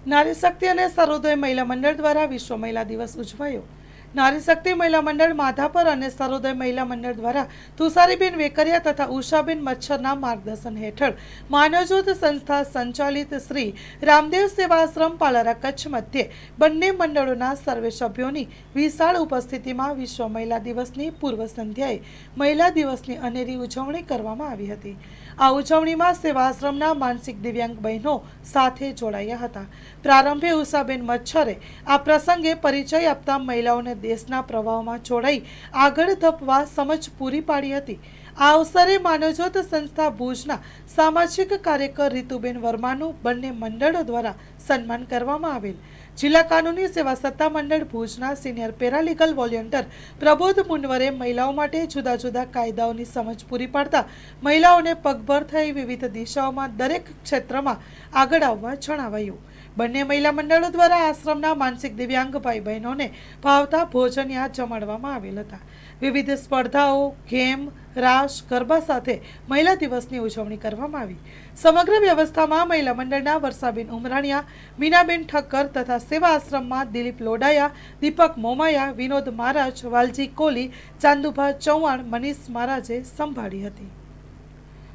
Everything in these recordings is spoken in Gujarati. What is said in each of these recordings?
નારી શક્તિ અને સર્વોદય મહિલા મંડળ દ્વારા વિશ્વ મહિલા દિવસ ઉજવાયો। નારી શક્તિ મહિલા મંડળ માધાપર અને સર્વોદય મહિલા મંડળ દ્વારા તુષારીબેન વેકરિયા તથા ઉષાબેન મચ્છરના માર્ગદર્શન હેઠળ માનવજ્યોત સંસ્થા સંચાલિત શ્રી રામદેવ સેવાશ્રમ પાલારા કચ્છ મધ્યે બંને મંડળોના સર્વે સભ્યોની વિશાળ ઉપસ્થિતિમાં વિશ્વ મહિલા દિવસની પૂર્વ સંધ્યાએ મહિલા દિવસની અનેરી ઉજવણી કરવામાં આવી હતી। આ ઉજવણીમાં સેવાશ્રમના માનસિક દિવ્યાંગ બહેનો સાથે જોડાયા હતા। પ્રારંભે ઉષાબેન મચ્છરે આ પ્રસંગે પરિચય આપતા મહિલાઓને દેશના પ્રવાહમાં જોડાઈ આગળ ધપવા સમજ પૂરી પાડી હતી। આ અવસરે માનવજ્યોત સંસ્થા ભુજના સામાજિક કાર્યકર રીતુબેન વર્માનું બંને મંડળો દ્વારા સન્માન કરવામાં આવેલ। જિલ્લા કાનૂની સેવા સત્તા મંડળ ભુજના સિનિયર પેરાલીગલ વોલેન્ટિયર પ્રબોધ મુનવરે મહિલાઓ માટે જુદા જુદા કાયદાઓની સમજ પૂરી પાડતા મહિલાઓને પગભર થઈ વિવિધ દિશાઓમાં દરેક ક્ષેત્રમાં આગળ આવવા જણાવાયું। બંને મહિલા મંડળો દ્વારા આશ્રમના માનસિક દિવ્યાંગ ભાઈ બહેનોને ભાવતા ભોજનિયા જમાડવામાં આવેલ હતા। વિવિધ સ્પર્ધાઓ, ગેમ, રાસ, ગરબા સાથે મહિલા દિવસની ઉજવણી કરવામાં આવી। સમગ્ર વ્યવસ્થામાં મહિલા મંડળના વર્ષાબેન ઉમરાણીયા, મીનાબેન ઠક્કર તથા સેવા આશ્રમમાં દિલીપ લોડાયા, દીપક મોમાયા, વિનોદ મહારાજ, વાલજી કોલી, ચાંદુભા ચૌહાણ, મનીષ મહારાજે સંભાળી હતી।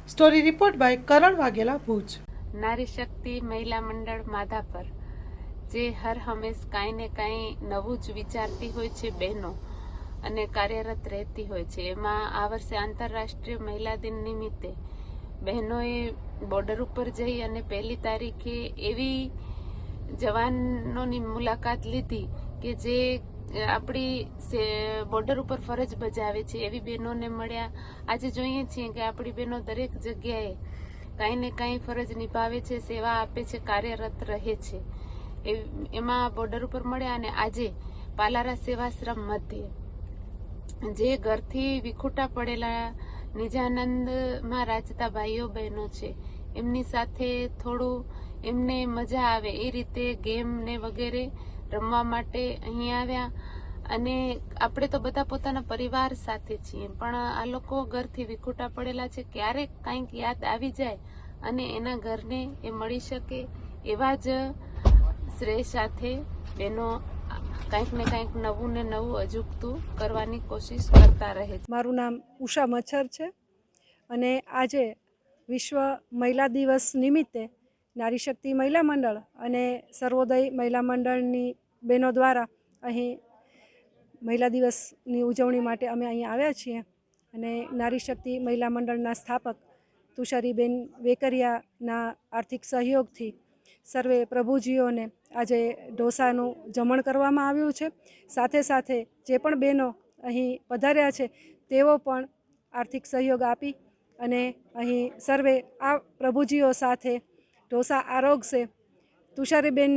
સ્ટોરી રિપોર્ટ બાય કરણ વાઘેલા, ભુજ। નારી શક્તિ મહિલા મંડળ માધાપર જે હર હંમેશ કાંઈ ને કાંઈ નવું જ વિચારતી હોય છે બહેનો અને કાર્યરત રહેતી હોય છે। એમાં આ વર્ષે આંતરરાષ્ટ્રીય મહિલા દિન નિમિત્તે બહેનોએ બોર્ડર ઉપર જઈ અને 1 તારીખે એવી જવાનોની મુલાકાત લીધી કે જે આપણી બોર્ડર ઉપર ફરજ બજાવે છે એવી બહેનોને મળ્યા। આજે જોઈએ છીએ કે આપણી બહેનો દરેક જગ્યાએ કાંઈ ને કાંઈ ફરજ નિભાવે છે, સેવા આપે છે, કાર્યરત રહે છે। એમાં બોર્ડર ઉપર મળ્યા અને આજે પાલારા સેવાશ્રમ મધ્યે જે ઘરથી વિખૂટા પડેલા નિજાનંદમાં રાજતા ભાઈઓ બહેનો છે એમની સાથે થોડું એમને મજા આવે એ રીતે ગેમ ને વગેરે રમવા માટે અહીં આવ્યા। અને આપણે તો બધા પોતાના પરિવાર સાથે છીએ, પણ આ લોકો ઘરથી વિખૂટા પડેલા છે, ક્યારેક કંઈક યાદ આવી જાય અને એના ઘરને એ મળી શકે એવા જ શ્રેય સાથે બહેનો કંઈક ને કંઈક નવું ને નવું અજુગતું કરવાની કોશિશ કરતા રહે છે। મારું નામ ઉષા મચ્છર છે અને આજે વિશ્વ મહિલા દિવસ નિમિત્તે નારી શક્તિ મહિલા મંડળ અને સર્વોદય મહિલા મંડળની બહેનો દ્વારા અહીં મહિલા દિવસની ઉજવણી માટે અમે અહીં આવ્યા છીએ। અને નારી શક્તિ મહિલા મંડળના સ્થાપક તુષારીબેન વેકરિયાના આર્થિક સહયોગથી સર્વે પ્રભુજીઓને આજે ઢોસાનું જમણ કરવામાં આવ્યું છે। સાથે સાથે જે પણ બહેનો અહીં પધાર્યા છે તેઓ પણ આર્થિક સહયોગ આપી અને અહીં સર્વે આ પ્રભુજીઓ સાથે ઢોસા આરોગશે। તુષારીબેન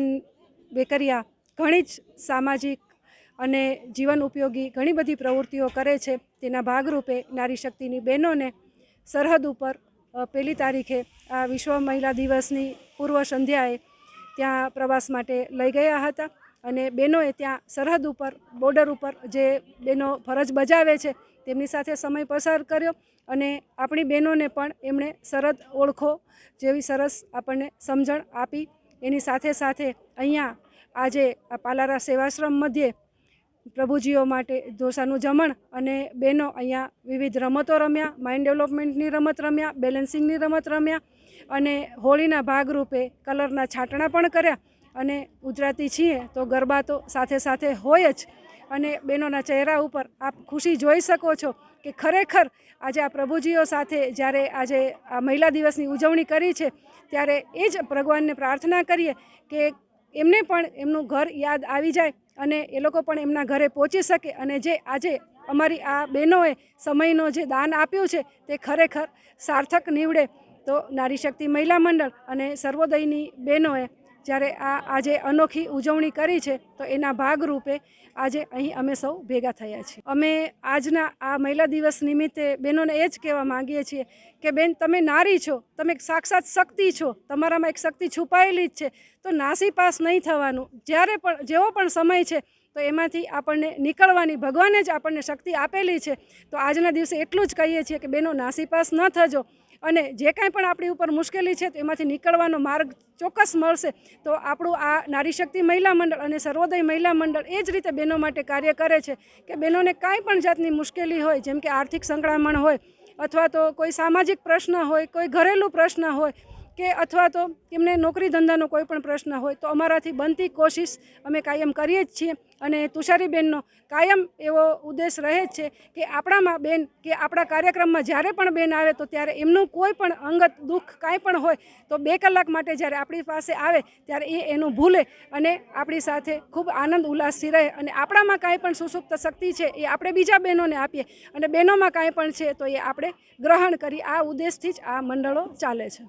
વેકરિયા ઘણી જ સામાજિક અને જીવન ઉપયોગી ઘણી બધી પ્રવૃત્તિઓ કરે છે। તેના ભાગરૂપે નારી શક્તિની બહેનોને સરહદ ઉપર 1 તારીખે આ વિશ્વ મહિલા દિવસની પૂર્વ સંધ્યાએ ત્યાં પ્રવાસ માટે લઈ ગયા હતા અને બહેનોએ ત્યાં સરહદ ઉપર બોર્ડર ઉપર જે બહેનો ફરજ બજાવે છે તેમની સાથે સમય પસાર કર્યો અને આપણી બહેનોને પણ એમણે સરહદ ઓળખો જેવી સરસ આપણને સમજણ આપી। એની સાથે સાથે અહીંયા આજે આ પાલારા સેવાશ્રમ મધ્યે પ્રભુજીઓ માટે ઢોસાનું જમણ અને બહેનો અહીંયા વિવિધ રમતો રમ્યા, માઇન્ડ ડેવલપમેન્ટની રમત રમ્યા, બેલેન્સિંગની રમત રમ્યા અને હોળીના ભાગરૂપે કલરના છાંટણા પણ કર્યા। અને ગુજરાતી છીએ તો ગરબા તો સાથે સાથે હોય જ અને બહેનોના ચહેરા ઉપર આપ ખુશી જોઈ શકો છો કે ખરેખર આજે આ પ્રભુજીઓ સાથે જ્યારે આજે આ મહિલા દિવસની ઉજવણી કરી છે ત્યારે એ જ ભગવાનને પ્રાર્થના કરીએ કે એમને પણ એમનું ઘર યાદ આવી જાય અને એ લોકો પણ એમના ઘરે પહોંચી શકે અને જે આજે અમારી આ બહેનોએ સમયનો જે દાન આપ્યું છે તે ખરેખર સાર્થક નીવડે। તો નારી શક્તિ મહિલા મંડળ અને સર્વોદયની બહેનોએ જ્યારે આજે અનોખી ઉજવણી કરી છે તો એના ભાગરૂપે આજે અહીં અમે સૌ ભેગા થયા છીએ। અમે આજના આ મહિલા દિવસ નિમિત્તે બહેનોને એ જ કહેવા માંગીએ છીએ કે બેન, તમે નારી છો, તમે સાક્ષાત શક્તિ છો, તમારામાં એક શક્તિ છુપાયેલી જ છે, તો નાસીપાસ નહીં થવાનું। જ્યારે પણ જેવો પણ સમય છે તો એમાંથી આપણને નીકળવાની ભગવાને જ આપણને શક્તિ આપેલી છે। તો આજના દિવસે એટલું જ કહીએ છીએ કે બહેનો નાસીપાસ ન થજો અને જે કાંઈ પણ આપણી ઉપર મુશ્કેલી છે તો એમાંથી નીકળવાનો માર્ગ ચોક્કસ મળશે. તો આપણું આ નારી શક્તિ મહિલા મંડળ અને સર્વોદય મહિલા મંડળ એ જ રીતે બહેનો માટે કાર્ય કરે છે કે બહેનોને કાંઈ પણ જાતની મુશ્કેલી હોય, જેમ કે આર્થિક સંકળામણ હોય અથવા તો કોઈ સામાજિક પ્રશ્ન હોય, કોઈ ઘરેલું પ્રશ્ન હોય કે અથવા તો એમને નોકરી ધંધાનો કોઈ પણ પ્રશ્ન હોય, તો અમારાથી બનતી કોશિશ અમે કાયમ કરીએ જ છીએ. અને તુષારીબેનનો કાયમ એવો ઉદ્દેશ રહે જ છે કે આપણામાં બેન કે આપણા કાર્યક્રમમાં જ્યારે પણ બેન આવે તો ત્યારે એમનું કોઈ પણ અંગત દુઃખ કાંઈ પણ હોય તો 2 કલાક માટે જ્યારે આપણી પાસે આવે ત્યારે એનું ભૂલે અને આપણી સાથે ખૂબ આનંદ ઉલ્લાસથી રહે. અને આપણામાં કાંઈ પણ સુસુપ્ત શક્તિ છે એ આપણે બીજા બહેનોને આપીએ અને બહેનોમાં કાંઈ પણ છે તો એ આપણે ગ્રહણ કરી. આ ઉદ્દેશથી જ આ મંડળો ચાલે છે.